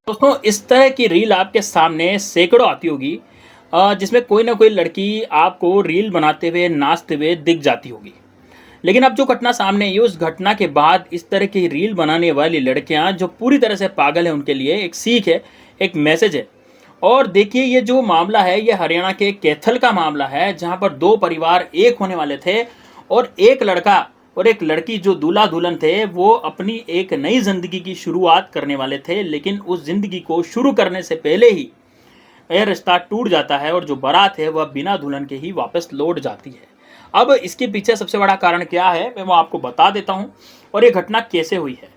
दोस्तों इस तरह की रील आपके सामने सैकड़ों आती होगी, जिसमें कोई ना कोई लड़की आपको रील बनाते हुए नाचते हुए दिख जाती होगी। लेकिन अब जो घटना सामने आई, उस घटना के बाद इस तरह की रील बनाने वाली लड़कियां जो पूरी तरह से पागल है, उनके लिए एक सीख है, एक मैसेज है। और देखिए, ये जो मामला है ये हरियाणा के कैथल का मामला है, जहां पर दो परिवार एक होने वाले थे और एक लड़का और एक लड़की जो दूल्हा दुल्हन थे वो अपनी एक नई जिंदगी की शुरुआत करने वाले थे। लेकिन उस जिंदगी को शुरू करने से पहले ही यह रिश्ता टूट जाता है और जो बारात है वह बिना दुल्हन के ही वापस लौट जाती है। अब इसके पीछे सबसे बड़ा कारण क्या है, मैं वो आपको बता देता हूँ और ये घटना कैसे हुई है,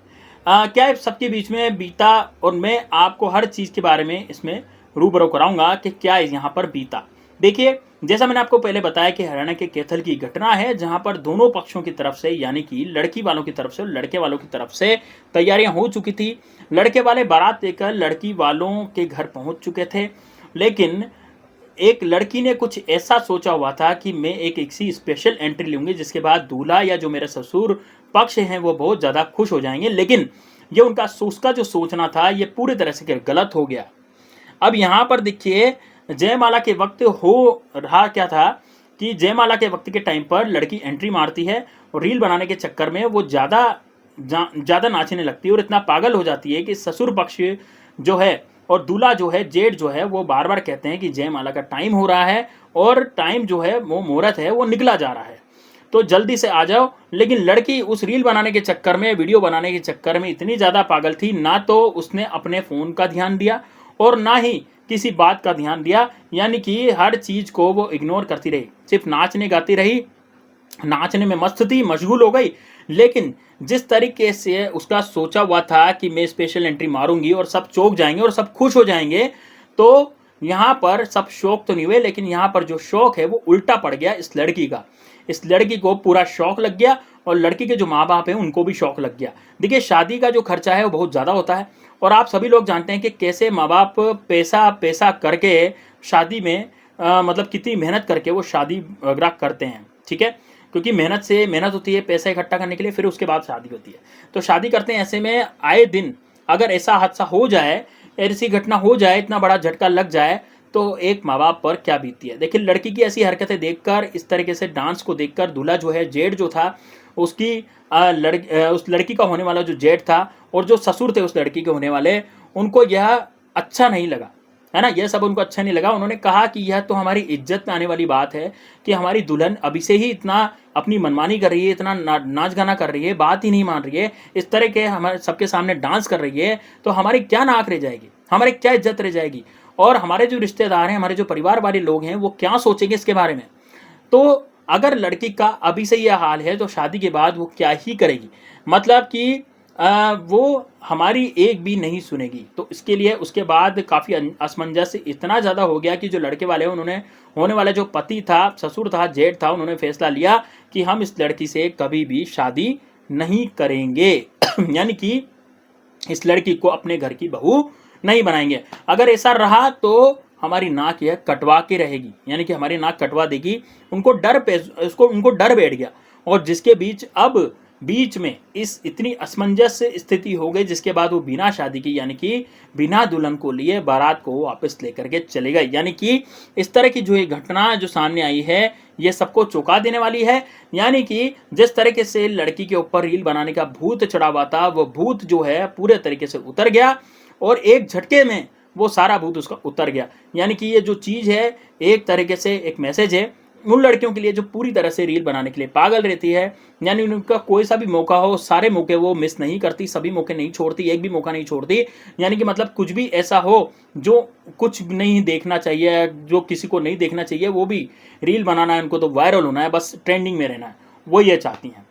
क्या सबके बीच में बीता, और मैं आपको हर चीज़ के बारे में इसमें रूबरू कराऊंगा कि क्या यहाँ पर बीता। देखिए, जैसा मैंने आपको पहले बताया कि हरियाणा के कैथल की घटना है, जहां पर दोनों पक्षों की तरफ से, यानी कि लड़की वालों की तरफ से और लड़के वालों की तरफ से तैयारियां हो चुकी थी। लड़के वाले बारात लेकर लड़की वालों के घर पहुंच चुके थे। लेकिन एक लड़की ने कुछ ऐसा सोचा हुआ था कि मैं एक ऐसी स्पेशल एंट्री लूंगी जिसके बाद दूल्हा या जो मेरे ससुर पक्ष हैं वो बहुत ज़्यादा खुश हो जाएंगे। लेकिन ये उसका जो सोचना था ये पूरी तरह से गलत हो गया। अब यहाँ पर देखिए, जयमाला के वक्त हो रहा क्या था कि जयमाला के वक्त के टाइम पर लड़की एंट्री मारती है और रील बनाने के चक्कर में वो ज़्यादा नाचने लगती है और इतना पागल हो जाती है कि ससुर पक्ष जो है और दूल्हा जो है, जेठ जो है, वो बार बार कहते हैं कि जयमाला का टाइम हो रहा है और टाइम जो है वो मुहूर्त है वो निकला जा रहा है, तो जल्दी से आ जाओ। लेकिन लड़की उस रील बनाने के चक्कर में, वीडियो बनाने के चक्कर में इतनी ज़्यादा पागल थी, ना तो उसने अपने फ़ोन का ध्यान दिया और ना ही किसी बात का ध्यान दिया, यानी कि हर चीज़ को वो इग्नोर करती रही, सिर्फ नाचने गाती रही, नाचने में मस्त थी, मशगूल हो गई। लेकिन जिस तरीके से उसका सोचा हुआ था कि मैं स्पेशल एंट्री मारूंगी और सब चौंक जाएंगे और सब खुश हो जाएंगे, तो यहाँ पर सब शौक तो नहीं हुए, लेकिन यहाँ पर जो शौक है वो उल्टा पड़ गया इस लड़की का। इस लड़की को पूरा शौक लग गया और लड़की के जो माँ बाप हैं उनको भी शौक लग गया। देखिए, शादी का जो खर्चा है वो बहुत ज़्यादा होता है और आप सभी लोग जानते हैं कि कैसे माँ बाप पैसा पैसा करके शादी में मतलब कितनी मेहनत करके वो शादी वगैरह करते हैं, ठीक है। क्योंकि मेहनत होती है पैसा इकट्ठा करने के लिए, फिर उसके बाद शादी होती है। तो शादी करते हैं, ऐसे में आए दिन अगर ऐसा हादसा हो जाए, ऐसी घटना हो जाए, इतना बड़ा झटका लग जाए, तो एक माँ बाप पर क्या बीतती है। देखिए, लड़की की ऐसी हरकतें देखकर, इस तरीके से डांस को देखकर, दूल्हा जो है, जेठ जो था, उसकी उस लड़की का होने वाला जो जेठ था और जो ससुर थे उस लड़की के होने वाले, उनको यह अच्छा नहीं लगा, है ना। यह सब उनको अच्छा नहीं लगा। उन्होंने कहा कि यह तो हमारी इज्जत में आने वाली बात है कि हमारी दुल्हन अभी से ही इतना अपनी मनमानी कर रही है, इतना नाच गाना कर रही है, बात ही नहीं मान रही है, इस तरह के हमारे सबके सामने डांस कर रही है, तो हमारी क्या नाक रह जाएगी, हमारी क्या इज्जत रह जाएगी, और हमारे जो रिश्तेदार हैं, हमारे जो परिवार वाले लोग हैं, वो क्या सोचेंगे इसके बारे में। तो अगर लड़की का अभी से यह हाल है तो शादी के बाद वो क्या ही करेगी, मतलब कि वो हमारी एक भी नहीं सुनेगी। तो इसके लिए उसके बाद काफ़ी असमंजस इतना ज़्यादा हो गया कि जो लड़के वाले हैं उन्होंने, होने वाला जो पति था, ससुर था, जेठ था, उन्होंने फैसला लिया कि हम इस लड़की से कभी भी शादी नहीं करेंगे यानी कि इस लड़की को अपने घर की बहू नहीं बनाएंगे। अगर ऐसा रहा तो हमारी नाक यह कटवा के रहेगी, यानी कि हमारी नाक कटवा देगी। उनको डर बैठ गया और जिसके बीच में इस इतनी असमंजस स्थिति हो गई, जिसके बाद वो बिना शादी की, यानी कि बिना दुल्हन को लिए बारात को वापस लेकर के चले गए। यानी कि इस तरह की जो ये घटना जो सामने आई है ये सबको चौंका देने वाली है। यानी कि जिस तरीके से लड़की के ऊपर रील बनाने का भूत चढ़ा हुआ था, वो भूत जो है पूरे तरीके से उतर गया और एक झटके में वो सारा भूत उसका उतर गया। यानी कि ये जो चीज़ है एक तरीके से एक मैसेज है उन लड़कियों के लिए जो पूरी तरह से रील बनाने के लिए पागल रहती है। यानी उनका कोई सा भी मौका हो, सारे मौके वो मिस नहीं करती, सभी मौके नहीं छोड़ती, एक भी मौका नहीं छोड़ती। यानी कि मतलब कुछ भी ऐसा हो जो कुछ नहीं देखना चाहिए, जो किसी को नहीं देखना चाहिए, वो भी रील बनाना है उनको, तो वायरल होना है, बस ट्रेंडिंग में रहना है, वो ये चाहती हैं।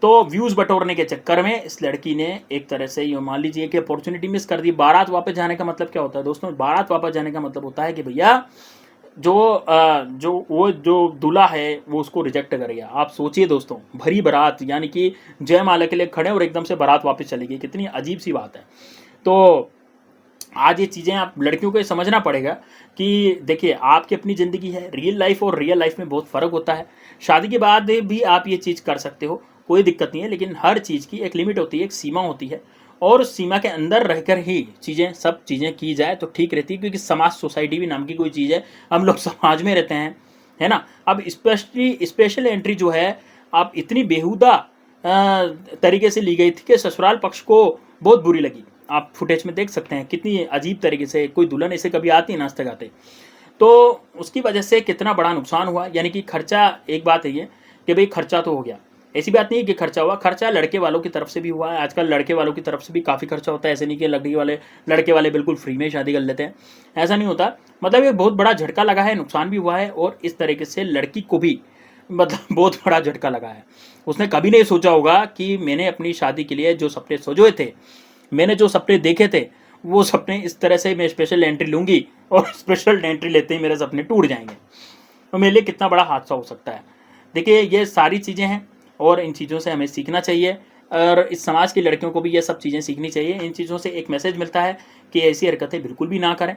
तो व्यूज़ बटोरने के चक्कर में इस लड़की ने एक तरह से ये मान लीजिए कि अपॉर्चुनिटी मिस कर दी। बारात वापस जाने का मतलब क्या होता है दोस्तों? बारात वापस जाने का मतलब होता है कि भैया जो दूल्हा है वो उसको रिजेक्ट कर गया। आप सोचिए दोस्तों, भरी बारात, यानी कि जयमाला के लिए खड़े और एकदम से बारात वापस चली गई, कितनी अजीब सी बात है। तो आज ये चीज़ें आप लड़कियों को समझना पड़ेगा कि देखिए, आपकी अपनी ज़िंदगी है, रियल लाइफ और रियल लाइफ में बहुत फ़र्क होता है। शादी के बाद भी आप ये चीज़ कर सकते हो, कोई दिक्कत नहीं है, लेकिन हर चीज़ की एक लिमिट होती है, एक सीमा होती है। और उस सीमा के अंदर रहकर ही सब चीज़ें की जाए तो ठीक रहती है, क्योंकि समाज सोसाइटी भी नाम की कोई चीज़ है, हम लोग समाज में रहते हैं, है ना। अब स्पेशल एंट्री जो है आप इतनी बेहुदा तरीके से ली गई थी कि ससुराल पक्ष को बहुत बुरी लगी। आप फुटेज में देख सकते हैं कितनी अजीब तरीके से कोई दुल्हन ऐसे कभी आती है नाचते गाते, तो उसकी वजह से कितना बड़ा नुकसान हुआ। यानी कि खर्चा, एक बात है ये कि भाई खर्चा तो हो गया, ऐसी बात नहीं है कि खर्चा हुआ, खर्चा लड़के वालों की तरफ से भी हुआ है। आजकल लड़के वालों की तरफ से भी काफ़ी खर्चा होता है, ऐसे नहीं कि लड़के वाले बिल्कुल फ्री में शादी कर लेते हैं, ऐसा नहीं होता। मतलब ये बहुत बड़ा झटका लगा है, नुकसान भी हुआ है, और इस तरीके से लड़की को भी मतलब बहुत बड़ा झटका लगा है। उसने कभी नहीं सोचा होगा कि मैंने अपनी शादी के लिए जो सपने सोचे थे, मैंने जो सपने देखे थे, वो सपने इस तरह से मैं स्पेशल एंट्री लूँगी और स्पेशल एंट्री लेते ही मेरे सपने टूट जाएंगे, तो मेरे लिए कितना बड़ा हादसा हो सकता है। देखिए ये सारी चीज़ें हैं और इन चीज़ों से हमें सीखना चाहिए, और इस समाज की लड़कियों को भी ये सब चीज़ें सीखनी चाहिए। इन चीज़ों से एक मैसेज मिलता है कि ऐसी हरकतें बिल्कुल भी ना करें।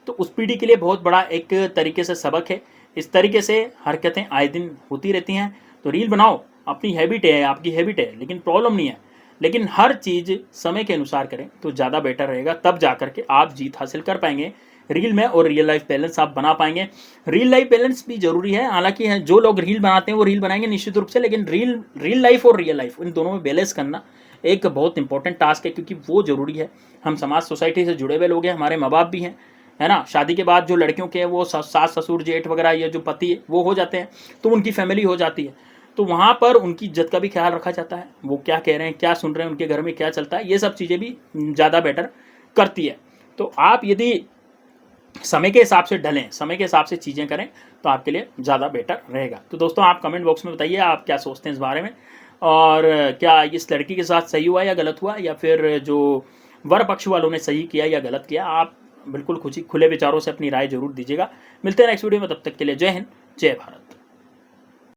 तो उस पीढ़ी के लिए बहुत बड़ा एक तरीके से सबक है। इस तरीके से हरकतें आए दिन होती रहती हैं, तो रील बनाओ, अपनी हैबिट है, आपकी हैबिट है, लेकिन प्रॉब्लम नहीं है। लेकिन हर चीज़ समय के अनुसार करें तो ज़्यादा बेटर रहेगा, तब जा करके आप जीत हासिल कर पाएंगे रील में, और रियल लाइफ बैलेंस आप बना पाएंगे। रियल लाइफ बैलेंस भी जरूरी है, हालांकि जो लोग रील बनाते हैं वो रील बनाएंगे निश्चित रूप से, लेकिन रियल लाइफ और रियल लाइफ इन दोनों में बैलेंस करना एक बहुत इंपॉर्टेंट टास्क है, क्योंकि वो जरूरी है। हम समाज सोसाइटी से जुड़े हुए लोग हैं, हमारे माँ बाप भी हैं, है ना। शादी के बाद जो लड़कियों के वो सास ससुर जेठ वगैरह, ये जो पति है वो हो जाते हैं, तो उनकी फैमिली हो जाती है, तो वहाँ पर उनकी इज्जत का भी ख्याल रखा जाता है। वो क्या कह रहे हैं, क्या सुन रहे हैं, उनके घर में क्या चलता है, ये सब चीज़ें भी ज़्यादा बेटर करती है। तो आप यदि समय के हिसाब से ढलें, समय के हिसाब से चीज़ें करें, तो आपके लिए ज़्यादा बेटर रहेगा। तो दोस्तों आप कमेंट बॉक्स में बताइए आप क्या सोचते हैं इस बारे में, और क्या इस लड़की के साथ सही हुआ या गलत हुआ, या फिर जो वर पक्ष वालों ने सही किया या गलत किया। आप बिल्कुल खुले विचारों से अपनी राय जरूर दीजिएगा। मिलते हैं नेक्स्ट वीडियो में, तब तक के लिए जय हिंद, जय भारत।